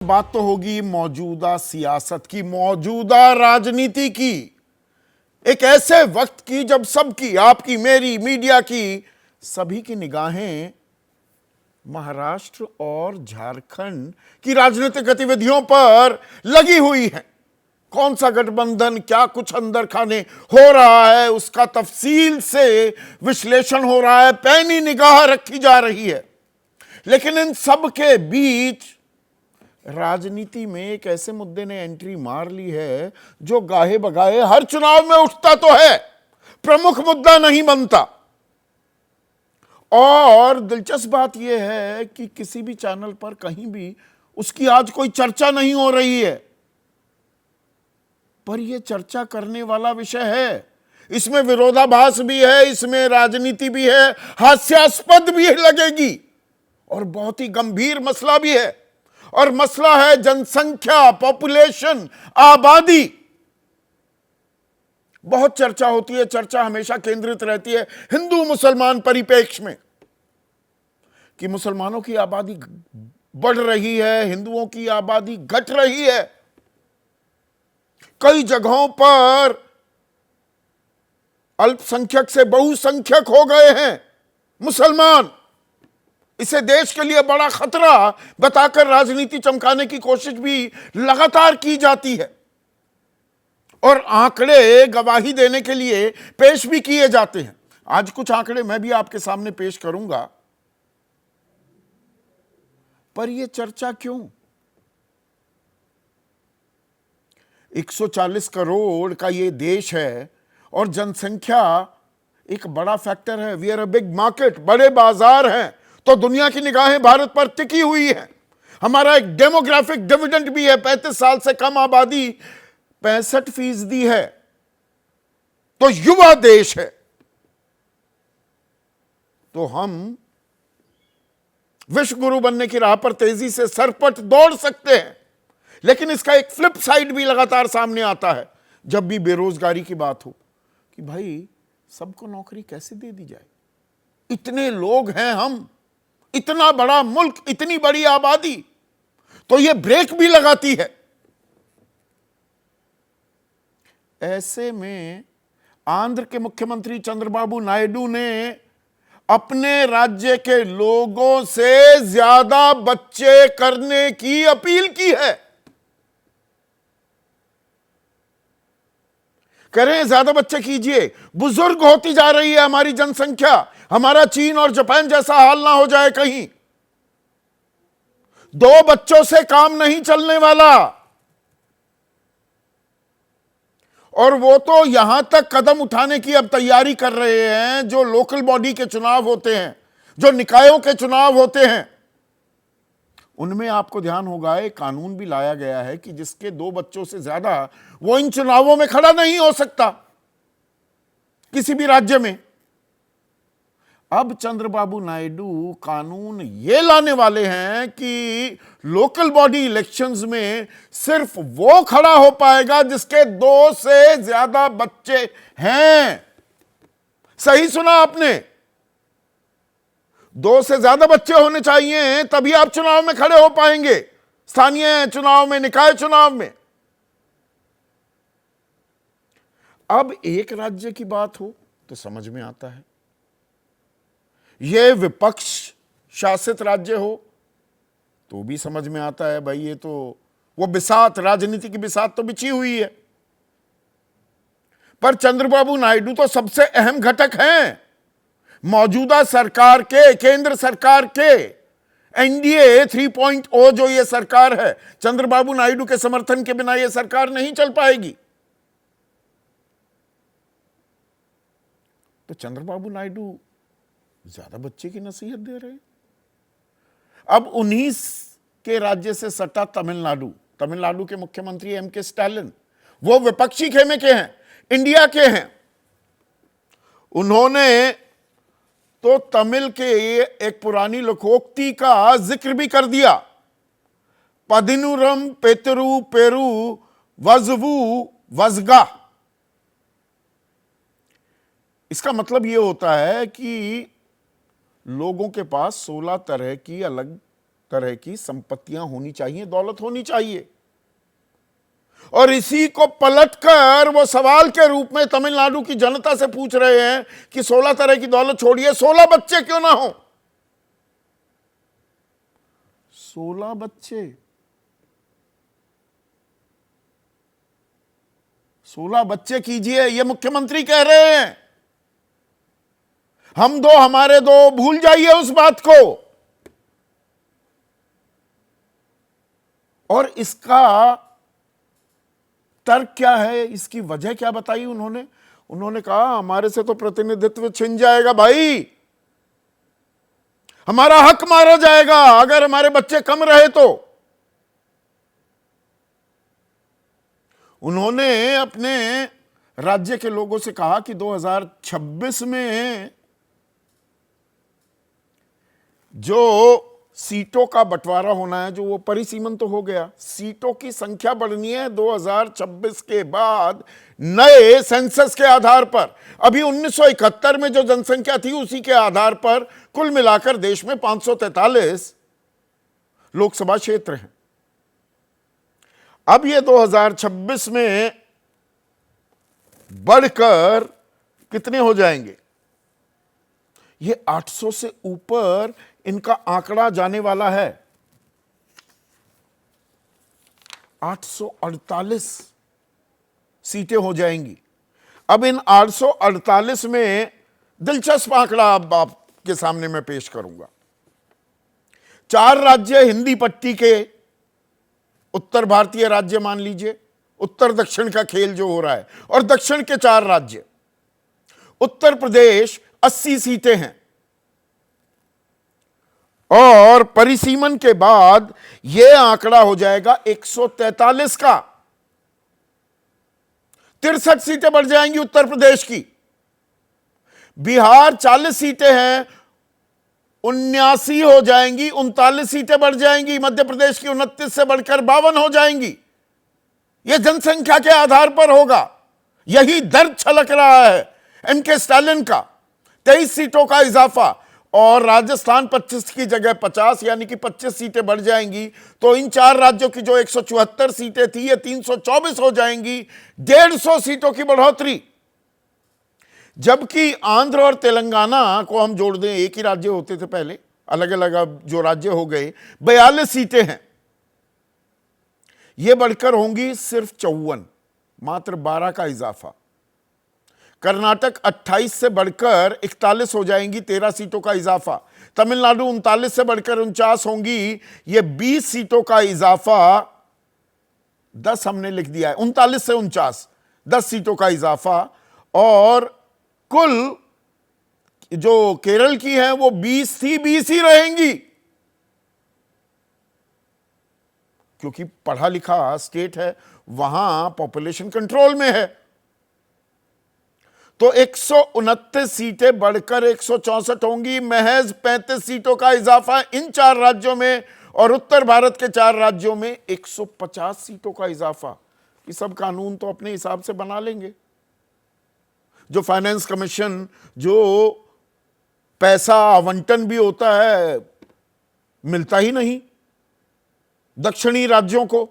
बात तो होगी मौजूदा सियासत की, मौजूदा राजनीति की, एक ऐसे वक्त की जब सबकी, आपकी, मेरी, मीडिया की, सभी की निगाहें महाराष्ट्र और झारखंड की राजनीतिक गतिविधियों पर लगी हुई हैं। कौन सा गठबंधन, क्या कुछ अंदर खाने हो रहा है, उसका तफसील से विश्लेषण हो रहा है, पैनी निगाह रखी जा रही है। लेकिन इन सब के बीच राजनीति में एक ऐसे मुद्दे ने एंट्री मार ली है जो गाहे बगाहे हर चुनाव में उठता तो है, प्रमुख मुद्दा नहीं बनता। और दिलचस्प बात यह है कि किसी भी चैनल पर कहीं भी उसकी आज कोई चर्चा नहीं हो रही है, पर यह चर्चा करने वाला विषय है। इसमें विरोधाभास भी है, इसमें राजनीति भी है, हास्यास्पद भी लगेगी, और बहुत ही गंभीर मसला भी है। और मसला है जनसंख्या, पॉपुलेशन, आबादी। बहुत चर्चा होती है, चर्चा हमेशा केंद्रित रहती है हिंदू मुसलमान परिप्रेक्ष्य में कि मुसलमानों की आबादी बढ़ रही है, हिंदुओं की आबादी घट रही है। कई जगहों पर अल्पसंख्यक से बहुसंख्यक हो गए हैं मुसलमान। इसे देश के लिए बड़ा खतरा बताकर राजनीति चमकाने की कोशिश भी लगातार की जाती है, और आंकड़े गवाही देने के लिए पेश भी किए जाते हैं। आज कुछ आंकड़े मैं भी आपके सामने पेश करूंगा, पर यह चर्चा क्यों? 140 करोड़ का यह देश है और जनसंख्या एक बड़ा फैक्टर है। We are a big market, बड़े बाजार हैं, तो दुनिया की निगाहें भारत पर टिकी हुई है। हमारा एक डेमोग्राफिक डिविडेंड भी है, 35 साल से कम आबादी 65% है, तो युवा देश है। तो हम विश्व गुरु बनने की राह पर तेजी से सरपट दौड़ सकते हैं, लेकिन इसका एक फ्लिप साइड भी लगातार सामने आता है जब भी बेरोजगारी की बात हो कि भाई सबको नौकरी कैसे दे दी जाए। इतने लोग हैं हम, इतना बड़ा मुल्क, इतनी बड़ी आबादी, तो यह ब्रेक भी लगाती है। ऐसे में आंध्र के मुख्यमंत्री चंद्रबाबू नायडू ने अपने राज्य के लोगों से ज्यादा बच्चे करने की अपील की है। कह रहे हैं ज्यादा बच्चे कीजिए, बुजुर्ग होती जा रही है हमारी जनसंख्या, हमारा चीन और जापान जैसा हाल ना हो जाए कहीं। 2 बच्चों से काम नहीं चलने वाला। और वो तो यहां तक कदम उठाने की अब तैयारी कर रहे हैं, जो लोकल बॉडी के चुनाव होते हैं, जो निकायों के चुनाव होते हैं, उनमें आपको ध्यान होगा एक कानून भी लाया गया है कि जिसके 2 बच्चों से ज्यादा, वो इन चुनावों में खड़ा नहीं हो सकता किसी भी राज्य में। अब चंद्रबाबू नायडू कानून ये लाने वाले हैं कि लोकल बॉडी इलेक्शंस में सिर्फ वो खड़ा हो पाएगा जिसके 2 से ज्यादा बच्चे हैं। सही सुना आपने, 2 से ज्यादा बच्चे होने चाहिए, तभी आप चुनाव में खड़े हो पाएंगे, स्थानीय चुनाव में, निकाय चुनाव में। अब एक राज्य की बात हो तो समझ में आता है, यह विपक्ष शासित राज्य हो तो भी समझ में आता है, भाई ये तो वो बिसात, राजनीति की बिसात तो बिछी हुई है। पर चंद्रबाबू नायडू तो सबसे अहम घटक हैं मौजूदा सरकार के, केंद्र सरकार के। एनडीए 3.0 जो ये सरकार है, चंद्रबाबू नायडू के समर्थन के बिना ये सरकार नहीं चल पाएगी। तो चंद्रबाबू नायडू ज्यादा बच्चे की नसीहत दे रहे हैं। अब 19 के राज्य से सटा तमिलनाडु, तमिलनाडु के मुख्यमंत्री एमके स्टालिन, वो विपक्षी खेमे के हैं, इंडिया के हैं। उन्होंने तो तमिल के एक पुरानी लोकोक्ति का जिक्र भी कर दिया, पदिनुरम पेतरु पेरु वजवु वजगा। इसका मतलब यह होता है कि लोगों के पास 16 तरह की अलग तरह की संपत्तियां होनी चाहिए, दौलत होनी चाहिए। और इसी को पलटकर वो सवाल के रूप में तमिलनाडु की जनता से पूछ रहे हैं कि 16 तरह की दौलत छोड़िए, 16 बच्चे क्यों ना हो। 16 बच्चे, 16 बच्चे कीजिए, ये मुख्यमंत्री कह रहे हैं। हम दो हमारे दो, भूल जाइए उस बात को। और इसका तर्क क्या है, इसकी वजह क्या बताई उन्होंने कहा हमारे से तो प्रतिनिधित्व छिन जाएगा भाई, हमारा हक मारा जाएगा अगर हमारे बच्चे कम रहे तो। उन्होंने अपने राज्य के लोगों से कहा कि 2026 में जो सीटों का बंटवारा होना है, जो वो परिसीमन तो हो गया, सीटों की संख्या बढ़नी है 2026 के बाद नए सेंसस के आधार पर। अभी 1971 में जो जनसंख्या थी उसी के आधार पर कुल मिलाकर देश में 543 लोकसभा क्षेत्र हैं। अब ये 2026 में बढ़कर कितने हो जाएंगे, ये 800 से ऊपर इनका आंकड़ा जाने वाला है। 848 सीटें हो जाएंगी। अब इन 848 में दिलचस्प आंकड़ा अब आपके सामने मैं पेश करूंगा। 4 राज्य हिंदी पट्टी के उत्तर भारतीय राज्य मान लीजिए, उत्तर दक्षिण का खेल जो हो रहा है, और दक्षिण के 4 राज्य। उत्तर प्रदेश 80 सीटें हैं और परिसीमन के बाद यह आंकड़ा हो जाएगा 143 का। 63 सीटें बढ़ जाएंगी उत्तर प्रदेश की। बिहार 40 सीटें हैं, 79 हो जाएंगी, 39 सीटें बढ़ जाएंगी। मध्य प्रदेश की 29 से बढ़कर 52 हो जाएंगी। यह जनसंख्या के आधार पर होगा। यही दर्द छलक रहा है एमके स्टालिन का। 23 सीटों का इजाफा, और राजस्थान 25 की जगह 50, यानी कि 25 सीटें बढ़ जाएंगी। तो इन 4 राज्यों की जो 174 सीटें थी ये 324 हो जाएंगी। 150 सीटों की बढ़ोतरी। जबकि आंध्र और तेलंगाना को हम जोड़ दें, एक ही राज्य होते थे पहले, अलग अलग अब जो राज्य हो गए, 42 सीटें हैं, ये बढ़कर होंगी सिर्फ 54, मात्र 12 का इजाफा। कर्नाटक 28 से बढ़कर 41 हो जाएंगी, 13 सीटों का इजाफा। तमिलनाडु 39 से बढ़कर 49 होंगी, ये 20 सीटों का इजाफा। 10 हमने लिख दिया है, 39 से 49, 10 सीटों का इजाफा। और कुल जो केरल की है वो 20 थी, 20 ही रहेंगी, क्योंकि पढ़ा लिखा स्टेट है, वहां पॉपुलेशन कंट्रोल में है। तो 129 सीटें बढ़कर 164 होंगी। महज 35 सीटों का इजाफा इन 4 राज्यों में, और उत्तर भारत के 4 राज्यों में 150 सीटों का इजाफा। ये सब कानून तो अपने हिसाब से बना लेंगे। जो फाइनेंस कमीशन, जो पैसा आवंटन भी होता है, मिलता ही नहीं दक्षिणी राज्यों को।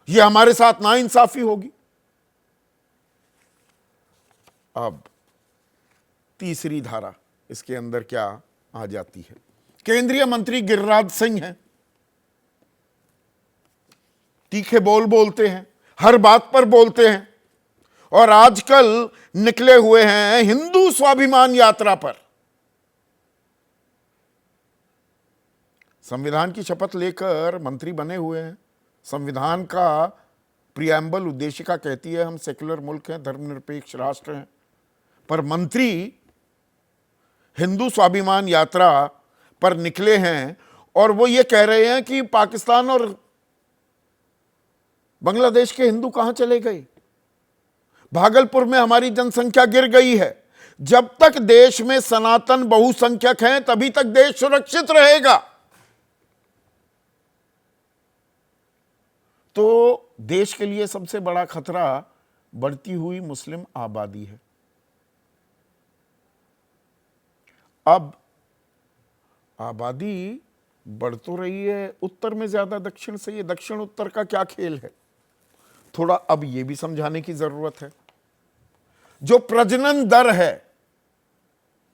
यह हमारे साथ नाइंसाफी होगी। अब तीसरी धारा इसके अंदर क्या आ जाती है। केंद्रीय मंत्री गिरिराज सिंह हैं, तीखे बोल बोलते हैं, हर बात पर बोलते हैं, और आजकल निकले हुए हैं हिंदू स्वाभिमान यात्रा पर। संविधान की शपथ लेकर मंत्री बने हुए हैं। संविधान का प्रियम्बल उद्देशिका कहती है हम सेक्युलर मुल्क हैं, धर्मनिरपेक्ष राष्ट्र हैं, पर मंत्री हिंदू स्वाभिमान यात्रा पर निकले हैं और वो ये कह रहे हैं कि पाकिस्तान और बांग्लादेश के हिंदू कहां चले गए। भागलपुर में हमारी जनसंख्या गिर गई है। जब तक देश में सनातन बहुसंख्यक हैं तभी तक देश सुरक्षित रहेगा। तो देश के लिए सबसे बड़ा खतरा बढ़ती हुई मुस्लिम आबादी है। अब आबादी बढ़ तो रही है, उत्तर में ज्यादा दक्षिण से, ये दक्षिण उत्तर का क्या खेल है, थोड़ा अब ये भी समझाने की जरूरत है। जो प्रजनन दर है,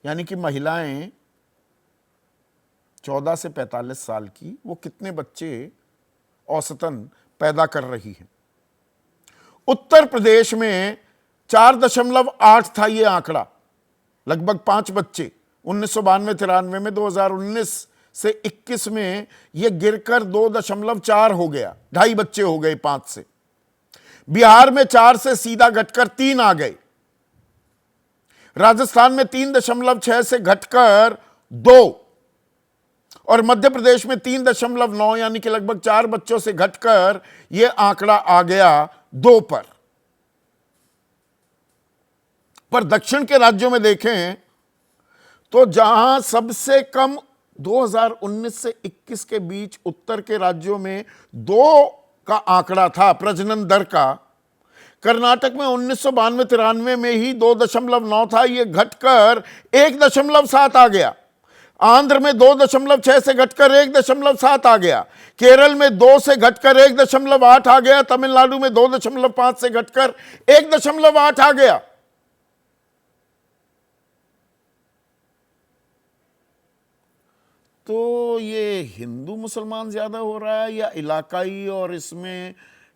यानी कि महिलाएं 14 से 45 साल की, वो कितने बच्चे औसतन पैदा कर रही है। उत्तर प्रदेश में 4.8 था ये आंकड़ा, लगभग 5 बच्चे 1992-93 में। 2019 से 21 में यह गिरकर 2.4 हो गया, 2.5 बच्चे हो गए 5 से। बिहार में 4 से सीधा घटकर 3 आ गए। राजस्थान में 3.6 से घटकर 2, और मध्य प्रदेश में 3.9, यानी कि लगभग 4 बच्चों से घटकर यह आंकड़ा आ गया 2 पर दक्षिण के राज्यों में देखें तो जहां सबसे कम 2019 से 21 के बीच उत्तर के राज्यों में 2 का आंकड़ा था प्रजनन दर का। कर्नाटक में 1992-93 में ही 2.9 था, यह घटकर 1.7 आ गया। आंध्र में 2.6 से घटकर 1.7 आ गया। केरल में 2 से घटकर 1.8 आ गया। तमिलनाडु में 2.5 से घटकर 1.8 आ गया। तो ये हिंदू मुसलमान ज्यादा हो रहा है या इलाकाई, और इसमें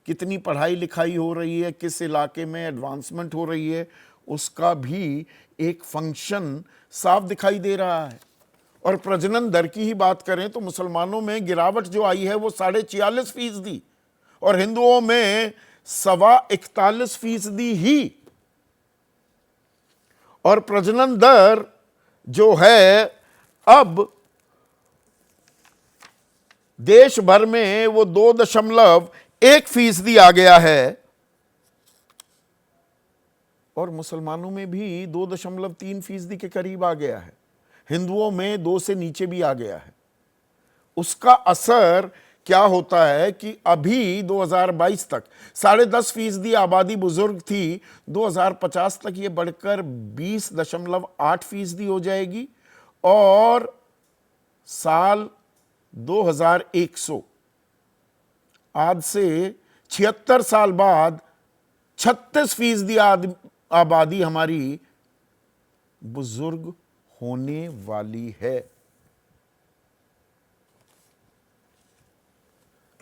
कितनी पढ़ाई लिखाई हो रही है, किस इलाके में एडवांसमेंट हो रही है, उसका भी एक फंक्शन साफ दिखाई दे रहा है। और प्रजनन दर की ही बात करें तो मुसलमानों में गिरावट जो आई है वो 46.5%, और हिंदुओं में 41.25% ही। और प्रजनन दर जो है अब देश भर में वो 2.1% आ गया है, और मुसलमानों में भी 2.3% के करीब आ गया है। हिंदुओं में 2 से नीचे भी आ गया है। उसका असर क्या होता है कि अभी 2022 तक 10.5% आबादी बुजुर्ग थी, 2050 तक ये बढ़कर 20.8% हो जाएगी, और साल 2100, आज से 76 साल बाद 36% आबादी हमारी बुजुर्ग होने वाली है।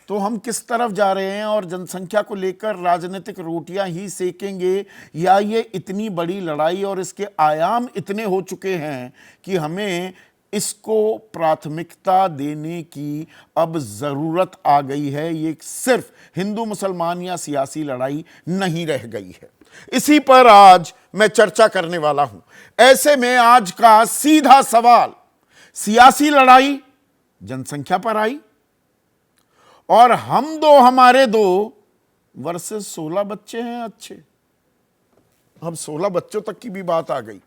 तो हम किस तरफ जा रहे हैं, और जनसंख्या को लेकर राजनीतिक रोटियां ही सेकेंगे, या ये इतनी बड़ी लड़ाई और इसके आयाम इतने हो चुके हैं कि हमें इसको प्राथमिकता देने की अब जरूरत आ गई है। ये सिर्फ हिंदू मुसलमान या सियासी लड़ाई नहीं रह गई है। इसी पर आज मैं चर्चा करने वाला हूं। ऐसे में आज का सीधा सवाल, सियासी लड़ाई जनसंख्या पर आई, और हम दो हमारे दो वर्सेस 16 बच्चे हैं अच्छे। अब 16 बच्चों तक की भी बात आ गई।